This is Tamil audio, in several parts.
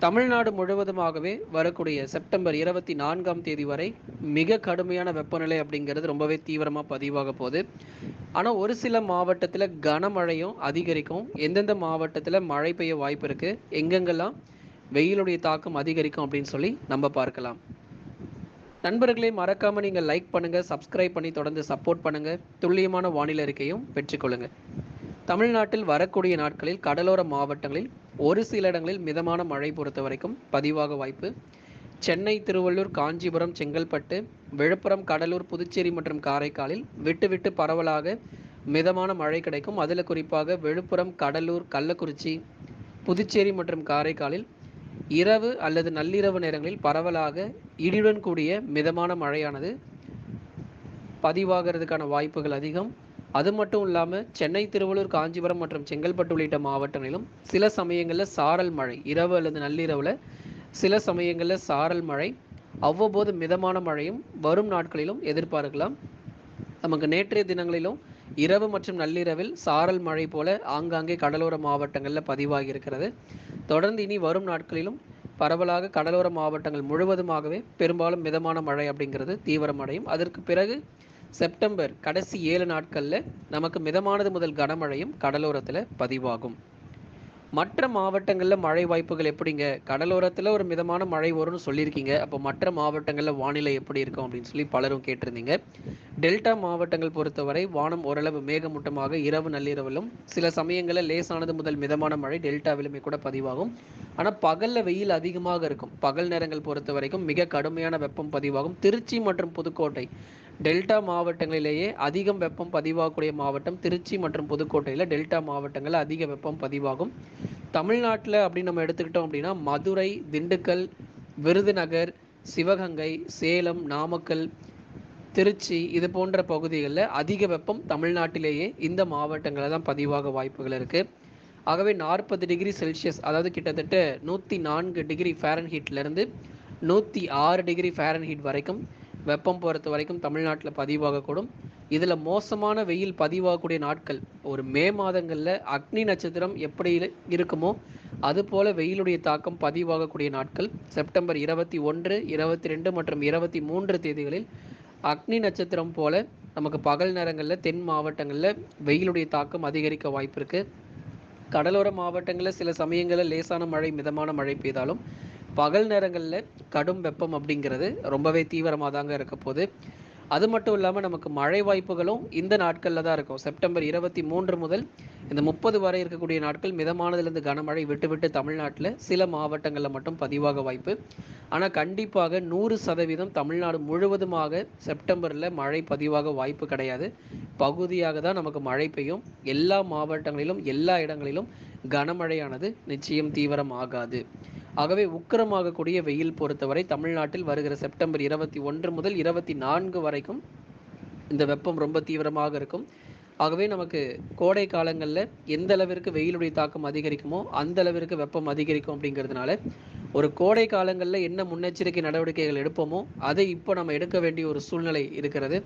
தமிழ்நாடு முழுவதுமாகவே வரக்கூடிய செப்டம்பர் 24ஆம் தேதி வரை மிக கடுமையான வெப்பநிலை அப்படிங்கிறது ரொம்பவே தீவிரமாக பதிவாக போகுது. ஆனால் ஒரு சில மாவட்டத்தில் கனமழையும் அதிகரிக்கும். எந்தெந்த மாவட்டத்தில் மழை பெய்ய வாய்ப்பு இருக்குது, எங்கெங்கெல்லாம் வெயிலுடைய தாக்கம் அதிகரிக்கும் அப்படின்னு சொல்லி நம்ம பார்க்கலாம். நண்பர்களே, மறக்காமல் நீங்கள் லைக் பண்ணுங்கள், சப்ஸ்கிரைப் பண்ணி தொடர்ந்து சப்போர்ட் பண்ணுங்கள். துல்லியமான வானிலை அறிக்கையும் பெற்றுக்கொள்ளுங்கள். தமிழ்நாட்டில் வரக்கூடிய நாட்களில் கடலோர மாவட்டங்களில் ஒரு சில இடங்களில் மிதமான மழை பொறுத்த வரைக்கும் பதிவாக வாய்ப்பு. சென்னை, திருவள்ளூர், காஞ்சிபுரம், செங்கல்பட்டு, விழுப்புரம், கடலூர், புதுச்சேரி மற்றும் காரைக்காலில் விட்டு விட்டு பரவலாக மிதமான மழை கிடைக்கும். அதில் குறிப்பாக விழுப்புரம், கடலூர், கள்ளக்குறிச்சி, புதுச்சேரி மற்றும் காரைக்காலில் இரவு அல்லது நள்ளிரவு நேரங்களில் பரவலாக இடியுடன் கூடிய மிதமான மழையானது பதிவாகிறதுக்கான வாய்ப்புகள் அதிகம். அது மட்டும் இல்லாமல் சென்னை, திருவள்ளூர், காஞ்சிபுரம் மற்றும் செங்கல்பட்டு உள்ளிட்ட மாவட்டங்களிலும் சில சமயங்களில் சாரல் மழை, இரவு அல்லது நள்ளிரவில் சில சமயங்களில் சாரல் மழை, அவ்வப்போது மிதமான மழையும் வரும் நாட்களிலும் எதிர்பார்க்கலாம். நமக்கு நேற்றைய தினங்களிலும் இரவு மற்றும் நள்ளிரவில் சாரல் மழை போல ஆங்காங்கே கடலோர மாவட்டங்களில் பதிவாகி இருக்கிறது. தொடர்ந்து இனி வரும் நாட்களிலும் பரவலாக கடலோர மாவட்டங்கள் முழுவதுமாகவே பெரும்பாலும் மிதமான மழை அப்படிங்கிறது தீவிரமடையும். அதற்கு பிறகு செப்டம்பர் கடைசி 7 நாட்களில் நமக்கு மிதமானது முதல் கனமழையும் கடலோரத்தில் பதிவாகும். மற்ற மாவட்டங்களில் மழை வாய்ப்புகள் எப்படிங்க? கடலோரத்தில் ஒரு மிதமான மழை வரும்னு சொல்லியிருக்கீங்க, அப்போ மற்ற மாவட்டங்களில் வானிலை எப்படி இருக்கும் அப்படின்னு சொல்லி பலரும் கேட்டிருந்தீங்க. டெல்டா மாவட்டங்கள் பொறுத்தவரை வானம் ஓரளவு மேகமூட்டமாக இரவு நள்ளிரவிலும் சில சமயங்களில் லேசானது முதல் மிதமான மழை டெல்டாவிலுமே கூட பதிவாகும். ஆனால் பகலில் வெயில் அதிகமாக இருக்கும். பகல் நேரங்கள் பொறுத்த வரைக்கும் மிக கடுமையான வெப்பம் பதிவாகும். திருச்சி மற்றும் புதுக்கோட்டை டெல்டா மாவட்டங்களிலேயே அதிகம் வெப்பம் பதிவாகக்கூடிய மாவட்டம் திருச்சி மற்றும் புதுக்கோட்டையில் டெல்டா மாவட்டங்களில் அதிக வெப்பம் பதிவாகும். தமிழ்நாட்டில் அப்படின்னு நம்ம எடுத்துக்கிட்டோம் அப்படின்னா மதுரை, திண்டுக்கல், விருதுநகர், சிவகங்கை, சேலம், நாமக்கல், திருச்சி இது போன்ற பகுதிகளில் அதிக வெப்பம் தமிழ்நாட்டிலேயே இந்த மாவட்டங்களில் தான் பதிவாக வாய்ப்புகள் இருக்குது. ஆகவே 40 டிகிரி செல்சியஸ், அதாவது கிட்டத்தட்ட 104 டிகிரி ஃபேரன்ஹீட்லேருந்து 106 டிகிரி ஃபேரன்ஹீட் வரைக்கும் வெப்பம் பொறுத்த வரைக்கும் தமிழ்நாட்டில் பதிவாகக்கூடும். இதில் மோசமான வெயில் பதிவாகக்கூடிய நாட்கள் ஒரு மே மாதங்களில் அக்னி நட்சத்திரம் எப்படி இருக்குமோ அதுபோல் வெயிலுடைய தாக்கம் பதிவாகக்கூடிய நாட்கள் செப்டம்பர் 21, 22 மற்றும் 23 தேதிகளில் அக்னி நட்சத்திரம் போல நமக்கு பகல் நேரங்களில் தென் மாவட்டங்களில் வெயிலுடைய தாக்கம் அதிகரிக்க வாய்ப்பு இருக்குது. கடலோர மாவட்டங்களில் சில சமயங்களில் லேசான மழை, மிதமான மழை பெய்தாலும் பகல் நேரங்களில் கடும் வெப்பம் அப்படிங்கிறது ரொம்பவே தீவிரமாக தாங்க இருக்க போகுது. அது மட்டும் இல்லாமல் நமக்கு மழை வாய்ப்புகளும் இந்த நாட்களில் தான் இருக்கும். செப்டம்பர் 23 முதல் இந்த 30 வரை இருக்கக்கூடிய நாட்கள் மிதமானதுலேருந்து கனமழை விட்டு விட்டு தமிழ்நாட்டில் சில மாவட்டங்களில் மட்டும் பதிவாக வாய்ப்பு. ஆனால் கண்டிப்பாக 100% தமிழ்நாடு முழுவதுமாக செப்டம்பரில் மழை பதிவாக வாய்ப்பு கிடையாது. பகுதியாக தான் நமக்கு மழை பெய்யும். எல்லா மாவட்டங்களிலும் எல்லா இடங்களிலும் கனமழையானது நிச்சயம் தீவிரம் ஆகாது. ஆகவே உக்கிரமாகக்கூடிய வெயில் பொறுத்தவரை தமிழ்நாட்டில் வருகிற செப்டம்பர் 21 முதல் 24 வரைக்கும் இந்த வெப்பம் ரொம்ப தீவிரமாக இருக்கும். ஆகவே நமக்கு கோடை காலங்களில் எந்த அளவிற்கு வெயிலுடைய தாக்கம் அதிகரிக்குமோ அந்த அளவிற்கு வெப்பம் அதிகரிக்கும். அப்படிங்கிறதுனால ஒரு கோடை காலங்களில் என்ன முன்னெச்சரிக்கை நடவடிக்கைகள் எடுப்போமோ அதை இப்போ நம்ம எடுக்க வேண்டிய ஒரு சூழ்நிலை இருக்கிறது.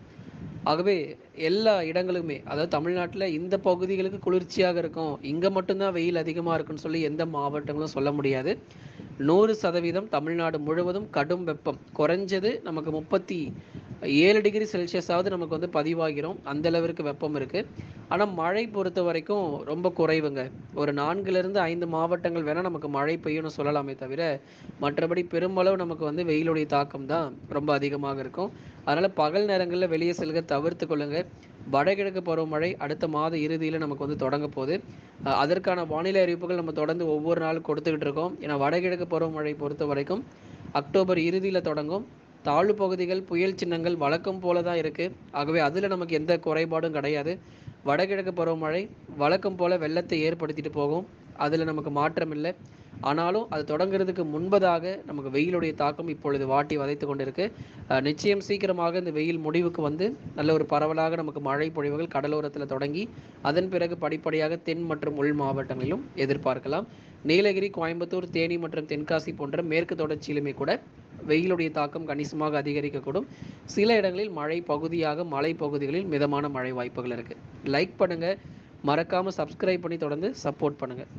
ஆகவே எல்லா இடங்களுமே, அதாவது தமிழ்நாட்டில் இந்த பகுதிகளுக்கு குளிர்ச்சியாக இருக்கும், இங்கே மட்டும்தான் வெயில் அதிகமாக இருக்குன்னு சொல்லி எந்த மாவட்டங்களும் சொல்ல முடியாது. 100% தமிழ்நாடு முழுவதும் கடும் வெப்பம், குறைஞ்சது நமக்கு 37 டிகிரி செல்சியஸாவது நமக்கு வந்து பதிவாகிறோம். அந்த அளவிற்கு வெப்பம் இருக்குது. ஆனால் மழை பொறுத்த வரைக்கும் ரொம்ப குறைவுங்க. ஒரு 4லிருந்து 5 மாவட்டங்கள் வேணால் நமக்கு மழை பெய்யும்னு சொல்லலாமே தவிர மற்றபடி பெருமளவு நமக்கு வந்து வெயிலுடைய தாக்கம் தான் ரொம்ப அதிகமாக இருக்கும். அதனால் பகல் நேரங்களில் வெளியே செல்க தவிர்த்து கொள்ளுங்கள். வடகிழக்கு பருவமழை அடுத்த மாத இறுதியில் நமக்கு வந்து தொடங்க போகுது. அதற்கான வானிலை அறிவிப்புகள் நம்ம தொடர்ந்து ஒவ்வொரு நாளும் கொடுத்துக்கிட்டு இருக்கோம். ஏன்னா வடகிழக்கு பருவமழை பொறுத்த வரைக்கும் அக்டோபர் இறுதியில் தொடங்கும். தாழ்வு பகுதிகள், புயல் சின்னங்கள் வழக்கம் போல தான் இருக்குது. ஆகவே அதில் நமக்கு எந்த குறைபாடும் கிடையாது. வடகிழக்கு பருவமழை வழக்கம் போல வெள்ளத்தை ஏற்படுத்திட்டு போகும், அதில் நமக்கு மாற்றம் இல்லை. ஆனாலும் அது தொடங்குறதுக்கு முன்பதாக நமக்கு வெயிலுடைய தாக்கம் இப்பொழுது வாட்டி வதைத்து கொண்டிருக்கு. நிச்சயம் சீக்கிரமாக இந்த வெயில் முடிவுக்கு வந்து நல்ல ஒரு பரவலாக நமக்கு மழை பொழிவுகள் கடலோரத்தில் தொடங்கி அதன் பிறகு படிப்படியாக தென் மற்றும் உள் மாவட்டங்களிலும் எதிர்பார்க்கலாம். நீலகிரி, கோயம்புத்தூர், தேனி மற்றும் தென்காசி போன்ற மேற்கு தொடர்ச்சியிலுமே கூட வெயிலுடைய தாக்கம் கணிசமாக அதிகரிக்கக்கூடும். சில இடங்களில் மழை பகுதியாக மலை பகுதிகளில் மிதமான மழை வாய்ப்புகள் இருக்குது. லைக் பண்ணுங்கள், மறக்காமல் சப்ஸ்கிரைப் பண்ணி தொடர்ந்து சப்போர்ட் பண்ணுங்கள்.